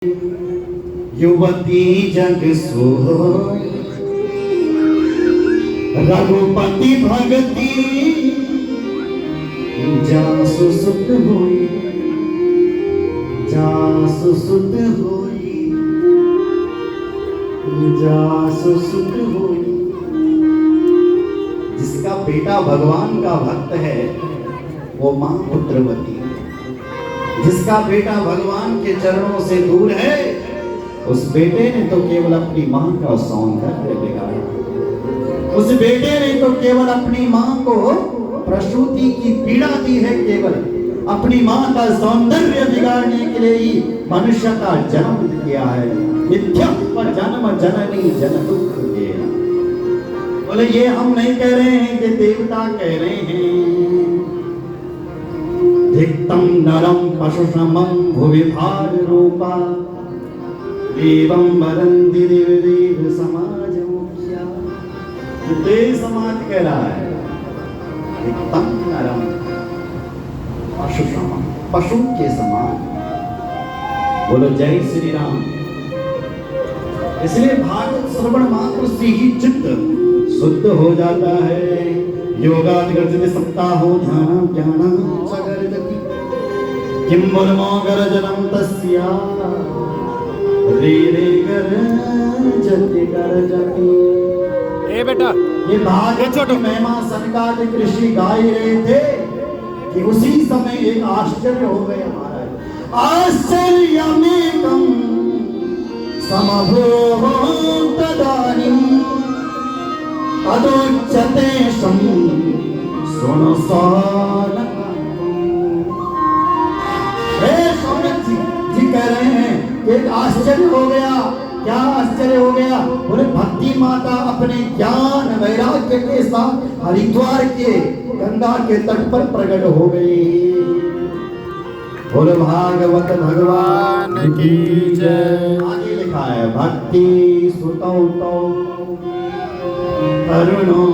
युवती जग सोई रघुपति भगति जासु सुत होई जासु सुत होई जासु सुत होई। जिसका बेटा भगवान का भक्त है वो मां पुत्रवती, जिसका बेटा भगवान के चरणों से दूर है उस बेटे ने तो केवल अपनी मां का सौंदर्य बिगाड़ा, उस बेटे ने तो केवल अपनी मां को प्रसूति की पीड़ा दी है, केवल अपनी मां का सौंदर्य बिगाड़ने के लिए ही मनुष्य का जन्म किया है। मिथ्या जन्म जननी जन दुख देना। बोले ये हम नहीं कह रहे हैं, ये देवता कह रहे हैं। धिक्तं नरं पशुश्रमं भुवि भार रूपा एवं वदन्ति देव समाज मुखिया। देव समाज कह रहा है धिक्तं नरं पशुश्रमं, पशु के समान। बोलो जय श्री राम। इसलिए भागवत श्रवण मात्र से ही चित्त शुद्ध हो जाता है। योगादिगर्जति सप्ताहो ध्यानं ज्ञानं च गर्जति किं मुर्मो गर्जनं तस्या रे रे गर्जति गर्जति। ए बेटा ये भागवत की महिमा सनकादिक ऋषि गा ही रहे थे कि उसी समय एक आश्चर्य हो गए महाराज। आश्चर्यमेकं समभूत तदानीं तदोच्यते शृणु सौनक। सौनक जी कह रहे हैं एक आश्चर्य हो गया। क्या आश्चर्य हो गया? बोले भक्ति माता अपने ज्ञान वैराग्य के साथ हरिद्वार के गंगा के तट पर प्रकट हो गई। बोले भागवत भगवान की जय। आगे लिखा है भक्ति सुतौ तौ तरुणो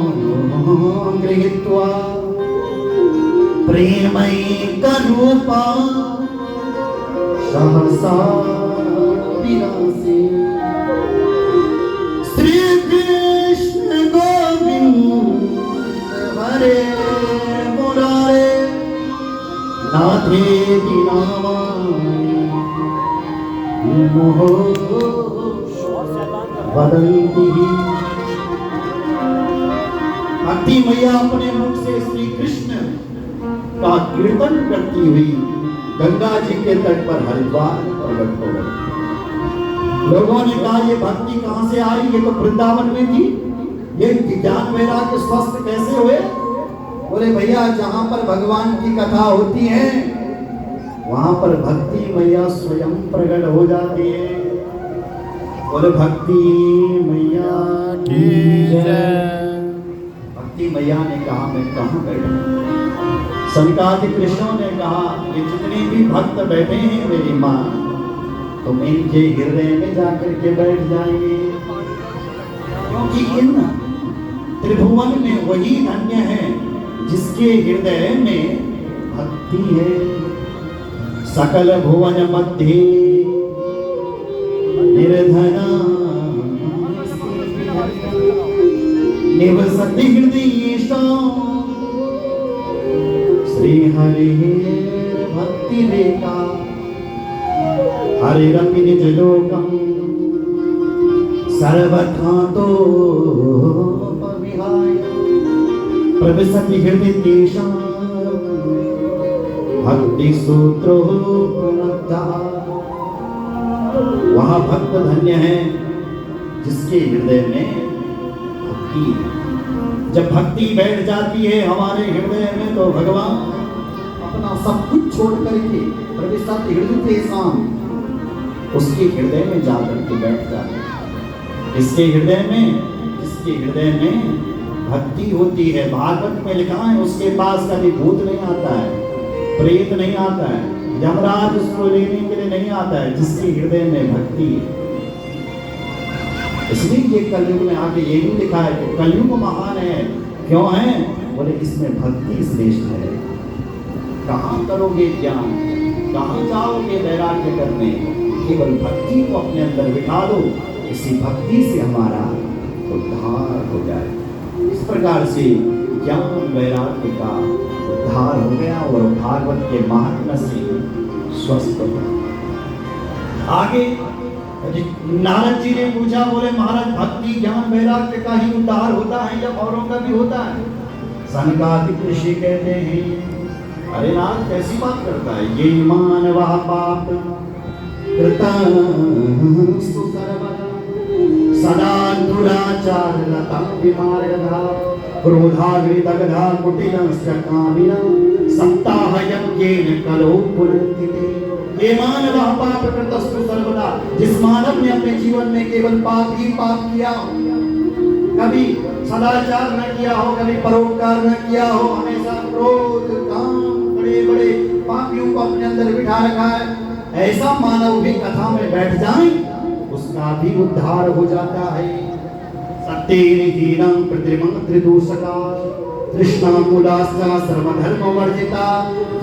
गृहीत्वा प्रेमैकरूपा सहसा विनाशी। श्री कृष्ण गोविंद हरे मुरारे नाथेति नामानि मोहो वदन्ति। भक्ति मैया अपने मुख से श्री कृष्ण का कीर्तन करती हुई गंगा जी के तट पर हरिद्वार प्रकट हो गई। लोगों ने कहा ये भक्ति कहां से आई? ये तो वृंदावन में थी, ये ज्ञान वैराग्य स्वस्थ कैसे हुए? बोले भैया जहां पर भगवान की कथा होती है वहां पर भक्ति मैया स्वयं प्रकट हो जाती है। बोले भक्ति मैया की जय। भक्ति मैया ने कहा मैं कहाँ बैठूं? सनकादिक ऋषियों ने कहा कि जितने भी भक्त बैठे हैं मेरी माँ, तुम इनके हृदय में जाकर के बैठ जाएंगे, क्योंकि इन त्रिभुवन में वही धन्य है जिसके हृदय में भक्ति है। सकल भुवन मध्य निर्धना निवसति हृदयेषु श्री हरि भक्ति रेखा हरिरपि निज लोकं सर्वथा तो विहाय प्रविशति हृदयेषु भक्ति सूत्रो प्रणतः। वह भक्त धन्य है जिसके हृदय में जब भक्ति बैठ जाती है हमारे हृदय में तो भगवान अपना सब कुछ छोड़ करके प्रविशति हृदयेषु उसके हृदय में जाकर के बैठ जाते हैं। इसके हृदय में, जिसके हृदय में भक्ति होती है, भागवत में लिखा है उसके पास कभी भूत नहीं आता है, प्रेत नहीं आता है, यमराज उसको लेने के लिए नहीं आता है, जिसके हृदय में भक्ति है। इसलिए ये कलयुग में आगे ये भी लिखा है कि कलयुग महान है। क्यों है? बोले इसमें भक्ति श्रेष्ठ है। कहाँ करोगे ज्ञान, कहाँ जाओगे वैराग्य करने? केवल भक्ति को अपने अंदर बिठा दो, इसी भक्ति से हमारा उद्धार हो जाए। इस प्रकार से ज्ञान वैराग्य का उद्धार हो गया और भागवत के महात्म्य से स्वस्थ हो। आगे नारद जी ने पूछा, बोले महाराज भक्ति ज्ञान वैराग्य का ही उद्धार होता है या औरों का भी होता है? सनकादिक ऋषि कहते हैं, अरे नाथ कैसी बात करता है, ये मानवा पाप कृतस्तु सर्वदा सदा दुराचार लता विमार्गधा क्रोधाग्निदग्धा कुटिलस्य कामिना सप्ताह यज्ञेन कलो पुनन्ति ते। ये मानव पाप कृतस्तु सर्वदा, जिस मानव ने अपने जीवन में केवल पाप ही पाप किया, कभी सदाचार न किया हो, कभी परोपकार न किया हो, हमेशा क्रोध काम बड़े बड़े पापियों को अपने अंदर बिठा रखा है, ऐसा मानव भी कथा में बैठ जाए उसका भी उद्धार हो जाता है। सत्येन हीनं प्रतिमंत्रिदूषका तृष्णा मूलास्या सर्वधर्म वर्जिता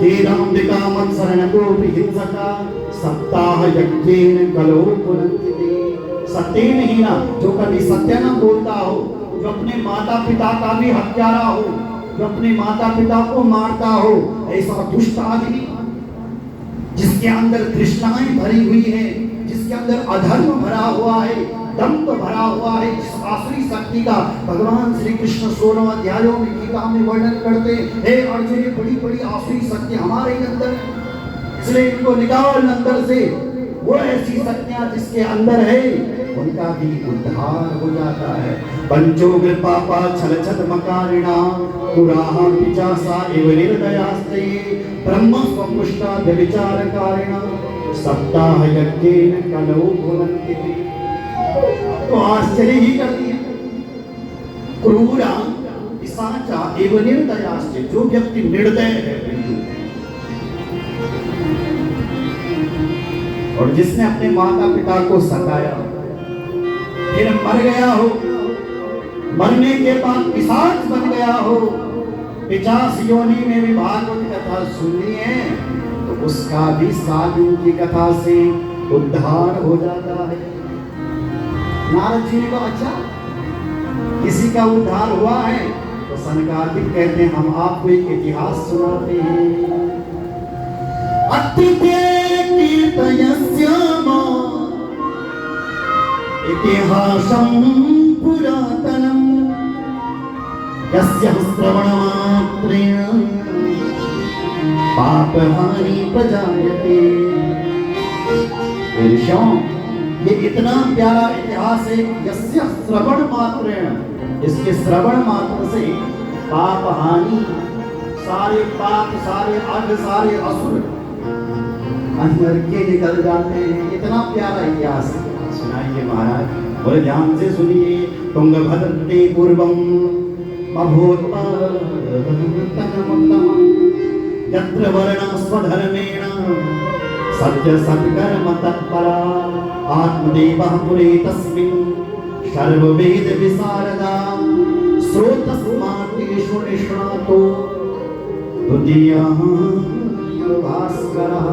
येनाम्बिका मत्सरणको विहिंसका सप्ताह यज्ञेन कलो पुनन्ति ते। सत्येन हीना, जो कभी सत्य न बोलता हो, जो अपने माता पिता का भी हत्यारा हो, जो अपने माता पिता को मारता हो, ऐसा दुष्ट आदमी जिसके अंदर तृष्णाएं भरी हुई है, जिसके अंदर अधर्म भरा हुआ है, दंभ भरा हुआ है, जिस आसुरी शक्ति का भगवान श्री कृष्ण 16 अध्यायों में गीता में वर्णन करते हैं, अर्जुन ये बड़ी बड़ी आसुरी शक्ति हमारे अंदर, इसलिए इनको निकाल अंदर से। वो ऐसी शक्तियां जिसके अंदर है उनका भी उद्धार हो जाता है। पंचोग्र पापा छलछत मकारिणा पुराः पिचासा एव निर्दयास्ते ब्रह्म स्वपुष्टा व्यभिचारकारिणा सप्ताह यज्ञेन कलो पुनन्ति ते। तो आश्चर्य ही करती है। क्रूरा पिशाचा एव निर्दयास्ते, जो व्यक्ति निर्दय है और जिसने अपने माता पिता को सताया फिर मर गया हो, मरने के बाद पिशाच बन गया हो, पिशाच योनि में भी भागवत कथा सुनी है, तो उसका भी साधु की कथा से उद्धार हो जाता है। नारद जी ने कहा, अच्छा किसी का उद्धार हुआ है? तो सनकादिक कहते हैं, हम आपको एक इतिहास सुनाते हैं। अतिथे कीर्तयस्य इतिहासं पुरातनं यस्य श्रवणमात्रेण पापहानि प्रजायते। ऋषियों, ये इतना प्यारा इतिहास है, यस्य श्रवण मात्रेण, इसके श्रवण मात्र से पाप हानि, सारे पाप, सारे अघ, सारे असुर अंदर के निकल जाते हैं। इतना प्यारा इतिहास सुनाइए महाराज, बोले ध्यान से सुनिए। तुंगभद्र तटे पूर्वम अभूत्तमं यत्र वर्णं स्वधर्मेण सत्य सत्कर्म तत्परा आत्मदेवः पुरे तस्मिन् सर्ववेद विशारदा श्रोतस्मातेषु निष्णातो द्वितीयः भास्करः।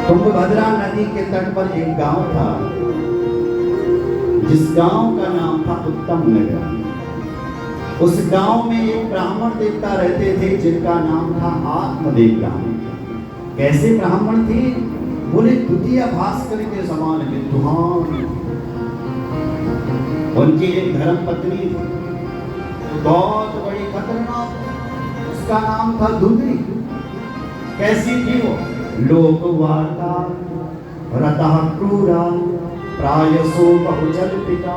तुंगभद्रा नदी के तट पर एक गांव था, जिस गांव का नाम था उत्तम नगर। उस गांव में एक ब्राह्मण देवता रहते थे जिनका नाम था आत्मदेव ब्राह्मण। कैसे ब्राह्मण थे? बोले द्वितीय भास्कर के समान विद्वान। उनकी एक धर्म पत्नी थी, बहुत बड़ी खतरनाक, उसका नाम था धुंधली। कैसी थी वो? लोकवार्ता रतः क्रूरा प्रायसो बहुजल्पिता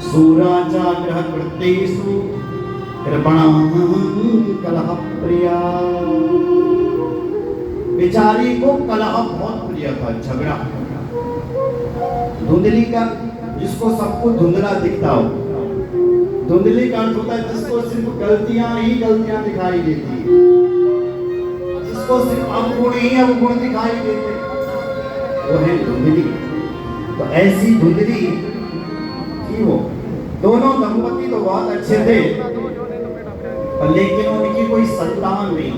सूराचाग्रह कृत्येषु कृपणाः कलह प्रिया। बेचारी को कलह बहुत प्रिय था, झगड़ा। धुंधली का, जिसको सबको धुंधला दिखता हो, धुंधली का अर्थ होता है जिसको सिर्फ गलतियां ही गलतियां दिखाई देती है, जिसको सिर्फ अवगुण ही अवगुण दिखाई देते, वो है धुंधली। तो ऐसी धुंधली थी वो। दोनों दंपति तो बहुत अच्छे थे, लेकिन उनकी कोई संतान नहीं।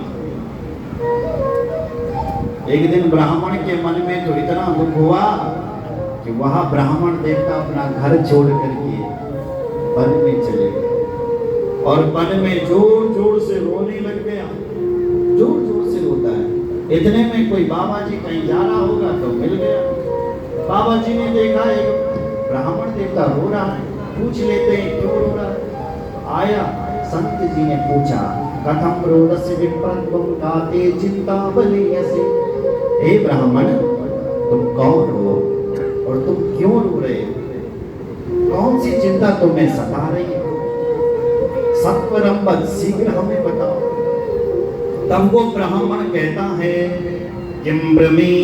एक दिन ब्राह्मण के मन में तो इतना दुख हुआ कि वह ब्राह्मण देवता अपना घर छोड़ करके वन में चले गए और वन में जोर जोर से रोने लग गया, जोर जोर से रोता है। इतने में कोई बाबा जी कहीं जा रहा होगा तो मिल गया। बाबा जी ने देखा एक ब्राह्मण देवता रो रहा है, पूछ लेते हैं क्यों रो रहा है। तो आया, संत जी ने पूछा, कथम रोदस्य विप्रत्वं काते चिंतावलीयसे। हे ब्राह्मण, तुम कौन हो और तुम क्यों रो रहे हो? कौन सी चिंता तुम्हें सता रही है? सत्वरम बद शीघ्र हमें बताओ। तब वो ब्राह्मण कहता है, किम ब्रह्मी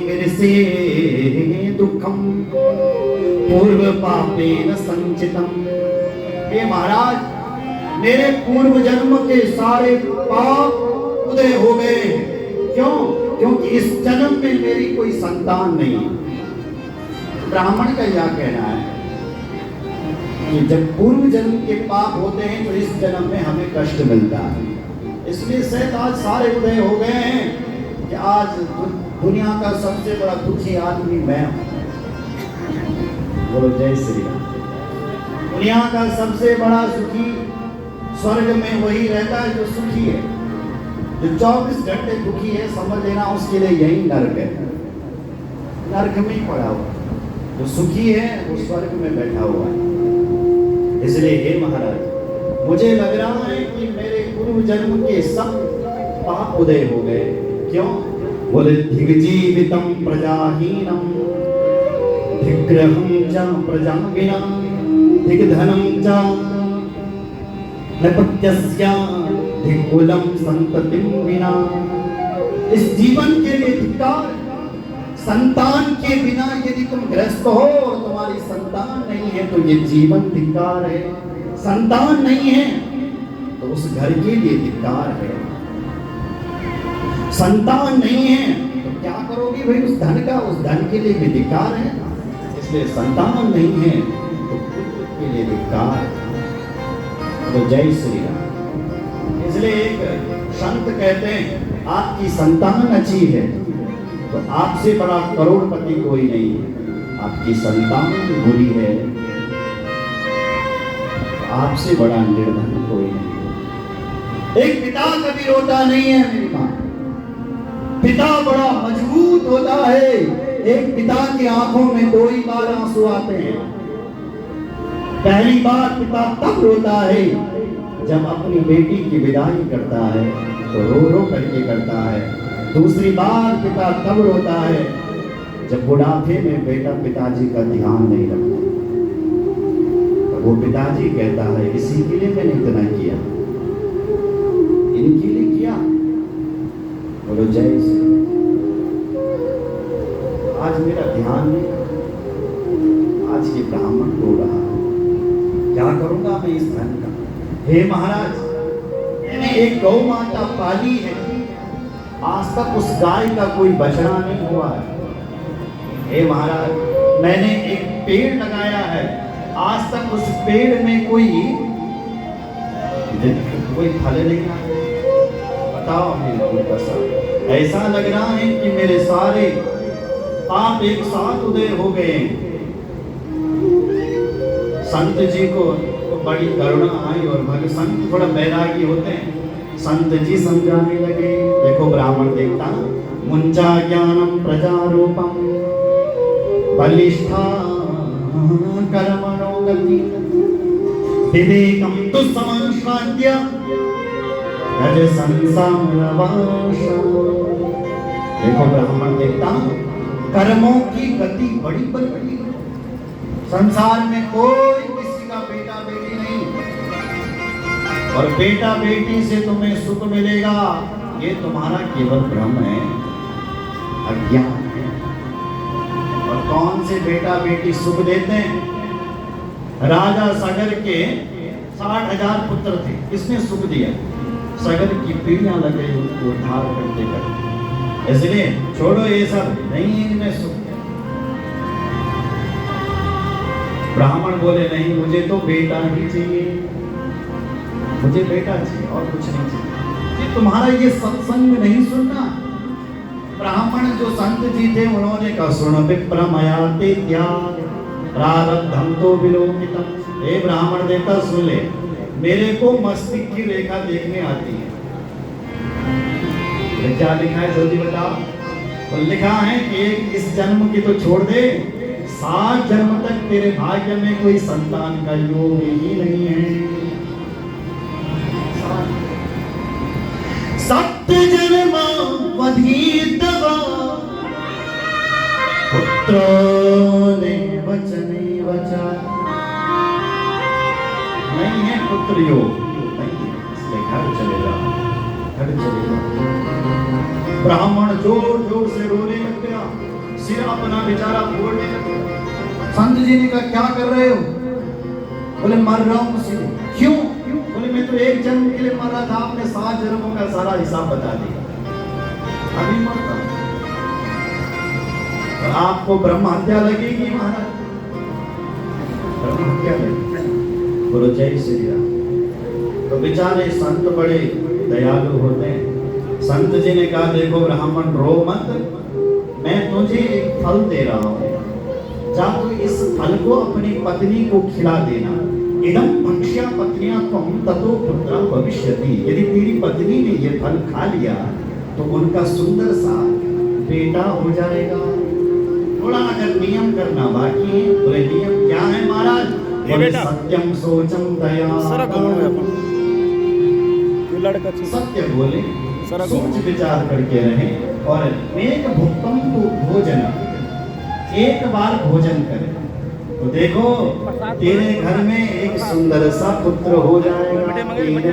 मिर्से दुखम पूर्व पापेन संचितम। हे महाराज, मेरे पूर्व जन्म के सारे पाप उदय हो गए। क्यों? क्योंकि इस जन्म में मेरी कोई संतान नहीं है। ब्राह्मण का यह कहना है कि जब पूर्व जन्म के पाप होते हैं तो इस जन्म में हमें कष्ट मिलता है। इसलिए शायद आज सारे उदय हो गए हैं कि आज दुनिया का सबसे बड़ा दुखी आदमी मैं हूं। बोलो जय श्री राम। दुनिया का सबसे बड़ा सुखी स्वर्ग में वही रहता है जो सुखी है। जो 24 घंटे दुखी है, समझ लेना उसके लिए यही नरक है, नरक में ही पड़ा हुआ। जो सुखी है वो स्वर्ग में बैठा हुआ है। इसलिए हे महाराज, मुझे लग रहा है कि मेरे पूर्व जन्म के सब पाप उदय हो गए। क्यों? बोले धिग्जीवितम प्रजाहीनम धिग्रहम च प्रजाविनम धिग्धनम च नपत्यस्या धिक्कुलम संततिम विना। इस जीवन के लिए धिक्कार। संतान के बिना यदि तुम ग्रस्त हो और तुम्हारी संतान नहीं है तो ये जीवन धिक्कार है। संतान नहीं है तो उस घर के लिए धिक्कार है। संतान नहीं है तो क्या करोगे भाई उस धन का? उस धन के लिए भी धिक्कार है। इसलिए संतान नहीं है तो पुत्र के लिए धिक्कार है। तो जय श्री राम। इसलिए एक संत कहते हैं, आपकी संतान अच्छी है तो आपसे बड़ा करोड़पति कोई नहीं है। आपकी संतान बुरी है तो आपसे बड़ा निर्धन कोई नहीं है। एक पिता कभी रोता नहीं है मेरी मां। पिता बड़ा मजबूत होता है। एक पिता की आंखों में 2 ही बार आंसू आते हैं। पहली बार पिता तब रोता है जब अपनी बेटी की विदाई करता है तो रो रो करके करता है। दूसरी बार पिता तब रोता है जब बुढ़ापे में बेटा पिताजी का ध्यान नहीं रखता। तो वो पिताजी कहता है, इसी के लिए मैंने इतना किया, इनके लिए किया। बोलो जय श्री। आज मेरा ध्यान नहीं, आज ये ब्राह्मण रो रहा है, क्या करूंगा मैं इस धन का? हे महाराज, मैंने एक गौ माता पाली है, आज तक उस गाय का कोई बछड़ा नहीं हुआ है। हे महाराज, मैंने एक पेड़ लगाया है, आज तक उस पेड़ में कोई फल नहीं आया। बताओ मेरे को कैसा? ऐसा लग रहा है कि मेरे सारे पाप एक साथ उदय हो गए। संत जी को बड़ी करुणा आई और भगत संत थोड़ा बैरागी होते हैं। संत जी समझाने लगे, देखो ब्राह्मण देखता, मुंजा ज्ञानम प्रजारूपम बलिष्ठा कर्मणो गति विवेकम तु समाश्वाद्य गज संसारवाश। देखो ब्राह्मण देखता, कर्मों की गति बड़ी बड़ी। संसार में कोई किसी का बेटा बेटी नहीं, और बेटा बेटी से तुम्हें सुख मिलेगा ये तुम्हारा केवल भ्रम है, अज्ञान है। और कौन से बेटा बेटी सुख देते हैं? राजा सगर के 60,000 पुत्र थे, किसने सुख दिया? सगर की पीढ़ियां लग गई उनको उद्धार करते करते। इसलिए छोड़ो ये सब, नहीं इनमें सुख। ब्राह्मण बोले, नहीं मुझे तो बेटा ही चाहिए, मुझे बेटा चाहिए और कुछ नहीं चाहिए। ये तुम्हारा ये सत्संग नहीं सुनना, ब्राह्मण जो संत जी थे उन्होंने कहा सुन विप्रमया ते त्याग प्रारब्धम तो विलोकितम। हे ब्राह्मण देवता सुन ले, मेरे को मस्तिष्क की रेखा देखने आती है। तो क्या लिखा है जल्दी बताओ। तो लिखा है कि एक इस जन्म की तो छोड़ दे, 7 जन्म तक तेरे भाग्य में कोई संतान का योग ही नहीं है। सत्य जन्म वधीतवा पुत्रों वचने वचा। नहीं है पुत्र योग, नहीं, इसलिए घर चले जाओ, घर चले जाओ। ब्राह्मण जोर जोर से रोने लग गया, सिर अपना बेचारा फोड़ने लग गया। संत जी ने कहा क्या कर रहे हो? बोले मर रहा हूं सिर। क्यों? बोले मैं तो एक जन्म के लिए मर रहा था, आपने 7 जन्मों का सारा हिसाब बता दिया, अभी मरता हूं। आपको ब्रह्म हत्या लगेगी महाराज, ब्रह्म हत्या लगेगी। बोलो जय श्री राम। तो बेचारे संत बड़े दयालु होते हैं। संत जी ने कहा देखो ब्राह्मण रो मत, मैं तुझे एक फल दे रहा हूँ, जा तू इस फल को अपनी पत्नी को खिला देना। इदम भक्ष्या पत्नियां त्वं ततो पुत्र भविष्यति। यदि तेरी पत्नी ने ये फल खा लिया तो उनका सुंदर सा बेटा हो जाएगा। थोड़ा अगर नियम करना बाकी है, बोले नियम क्या है महाराज? बोले सत्यम सोचम दया। सत्य बोले, सोच विचार करके रहे, और एक भुक्तम तो भोजन, एक बार भोजन करें तो देखो तेरे घर में एक सुंदर सा पुत्र हो जाएगा।